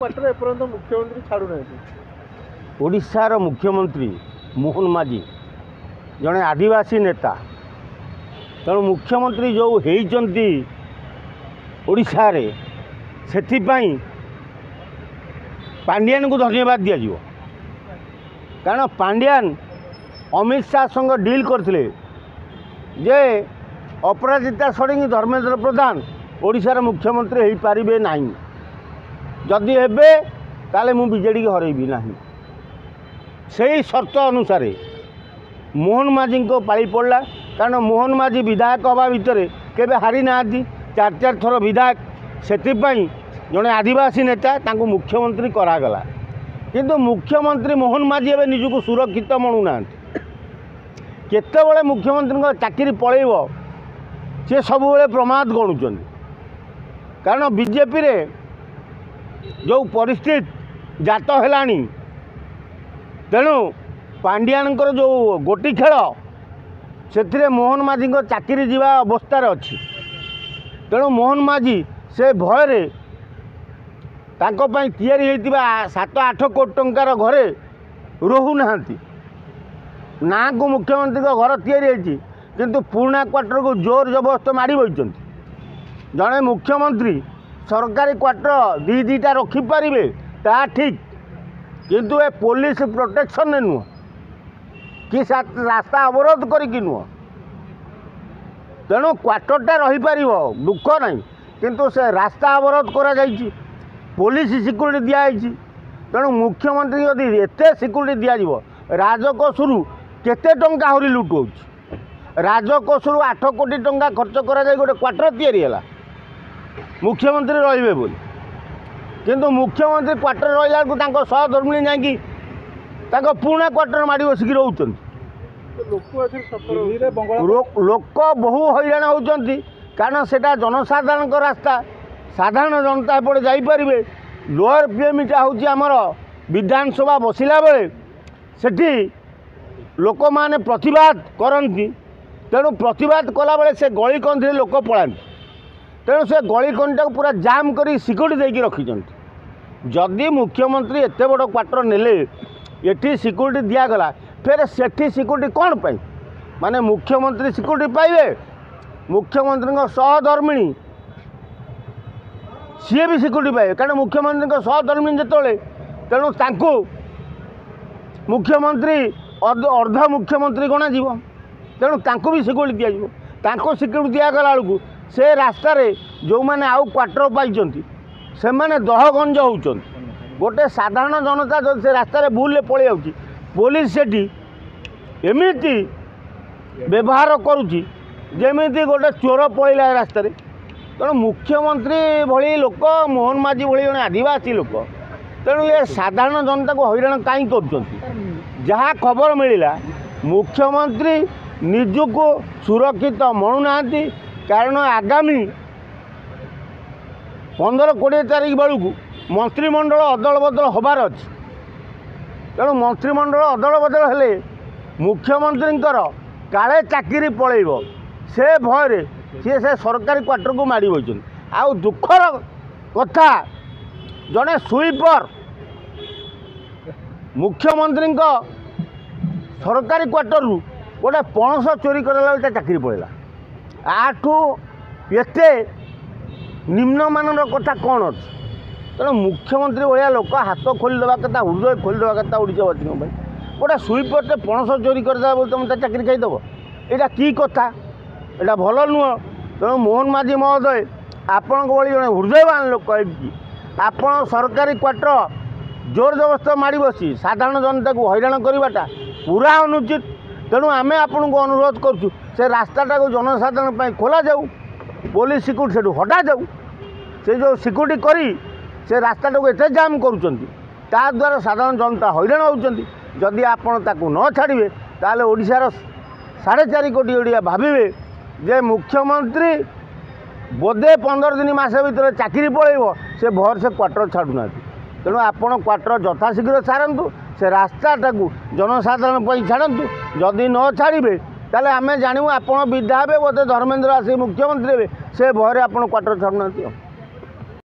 Quarter एपर्यंत मुख्यमंत्री छाड़ू ना ओडिशार मुख्यमंत्री मोहन माझी जड़े आदिवासी नेता तेणु मुख्यमंत्री जो होती ओडिशा रे सेथिपाई पांड्यान को धन्यवाद दिज्व कारण पांड्यान अमित शाह संग डील करते जे अपराजिता षडंगी धर्मेंद्र प्रधान ओडिशार मुख्यमंत्री हो पारे ना जदि हेबे ताले मु बीजेडी की हरइबी नहीं से शर्त अनुसार मोहन माझी को पाली पड़ा कारण मोहन माझी विधायक हवा भितर केबे हारी ना चार चार थर विधायक से जड़े आदिवासी नेता तांको मुख्यमंत्री करागला किंतु मुख्यमंत्री मोहन माझी एवं निजक सुरक्षित मणुना केतबले मुख्यमंत्री चाकरी पलैब सी सब प्रमाद गणुंट कारण बीजेपी रे जो परिस्थिति जात है तेणु पांड्यानकर जो गोटी खेल से मोहन माझी चाकरी जीवा अवस्था अच्छी तेणु मोहन माझी से भयर तैयारी 7-8 कोटी टंकार घरे रोना ना को मुख्यमंत्री घर तैयारी किंतु पुराना क्वार्टर को जोर जबरदस्त माड़ी बही जड़े मुख्यमंत्री सरकारी क्वार्टर दीटा रखिपारे ता ठीक किंतु ए पुलिस प्रोटेक्शन नुह कि रास्ता अवरोध करी नुह तेणु क्वार्टरटा रहीपर दुख ना किंतु से रास्ता अवरोध करा पुलिस सिक्यूरीटी दिखाई तेणु मुख्यमंत्री यदि एते सिक्यूरीटी दिज्व राजकोषु केते टंका आहरी लुट हो राजकोषु 8 कोटी टंका खर्च करा गोटे क्वार्टर तैयारी मुख्यमंत्री रे बोली किंतु मुख्यमंत्री क्वार्टर रहा सहधर्मिणी जाकि पुराना क्वार्टर माड़ी बसिक रोच लोक बहु हैरान होती कारण से जनसाधारण रास्ता साधारण जनता एपटे जापर लोअर पीएमटा हूँ आमर विधानसभा बसला बेले सेठी लोक मैंने प्रतिवाद करती तेणु प्रतिवाद कला बेले से गली कंधी लोक पलांती तेणु से गली कंटा पूरा जाम कर सिक्यूरीटी देकी रखिंट जदि मुख्यमंत्री एत बड़ क्वार्टर नेले ये सिक्यूरीटी दिगला फिर सेठी सिक्यूरीटी कौन पाई माने मुख्यमंत्री सिक्यूरीटी पाइबे मुख्यमंत्री सहधर्मिणी सी भी सिक्यूरीटी पाइबे कारण मुख्यमंत्री सहधर्मिणी जिते तेणु तांको मुख्यमंत्री अर्ध मुख्यमंत्री गणा तेणु तांको भी सिक्यूरीटी दिज्व तांको सिक्यूरीटी दिगला बेलू से रास्ता रे जो मैंने आउ क्वार्टर पाई से मैंने दहगंज होती गोटे साधारण जनता जो से रास्ता भूल पलि जाऊँगी पुलिस सेठी एमती व्यवहार करुँची जमी गोटे चोर पलैला रास्ता तेणु मुख्यमंत्री भली लोक मोहन माझी भली जड़े आदिवासी लोक तेणु ये साधारण जनता को हैरान कहीं करा खबर मिलला मुख्यमंत्री निजक सुरक्षित मणुना कारण आगामी 15-20 तारीख बेलू मंत्रिमंडल अदल बदल हबार अच्छी तेणु मंत्रिमंडल अदल बदल हेले मुख्यमंत्री काले चाकरी पलैब से भयर सी से सरकारी क्वार्टर को माड़ी बही आउ दुखर कथा जड़े स्वीपर मुख्यमंत्री सरकारी क्वार्टर गोटे पणस चोरी करला चाकरी पलैला आठू एते निम्नमानर कथा कौन अच्छे तेणु मुख्यमंत्री भाया लोक हाथ खोलीदेवा कथा हृदय खोलीदेवा कथा ओडिशावासी गोटे स्वीपरटे पणस चोरी करदे बोली तुम चाकरी खाईदेव यहाँ कि कथा यहाँ भल नुह तेणु मोहन माझी महोदय आपण भाई जड़े हृदयवान लोक आपण सरकारी क्वार्टर जोर जबरदस्त माड़ी बसी साधारण जनता को हैरान करवाटा पूरा अनुचित तेणु आम आपन को अनुरोध करूँ से रास्ताटा को जनसाधारण खोला जाऊ पुलिस सिक्यूरीटी से हटा जाऊ से जो सिक्यूरीटी करी से रास्ताटा को एत जाम करा द्वारा साधारण जनता हैरान होती जदि आपड़ ताकू न छाड़े ताले ओडिशार 4.5 कोटी ओडिया भावे जे मुख्यमंत्री बोधे 15 दिन मासे भीतर चाकरी पलैब से भर से क्वार्टर छाड़ूना तेणु आपण क्वार्टर यथाशीघ्र छाड़ू से रास्ताटा को जनसाधारण छाड़ू जदि न छाड़े ताले आमे जानू आपण विधा हे बोधे धर्मेंद्र आसी मुख्यमंत्री हे से भयर आप क्वार्टर छाड़ूना।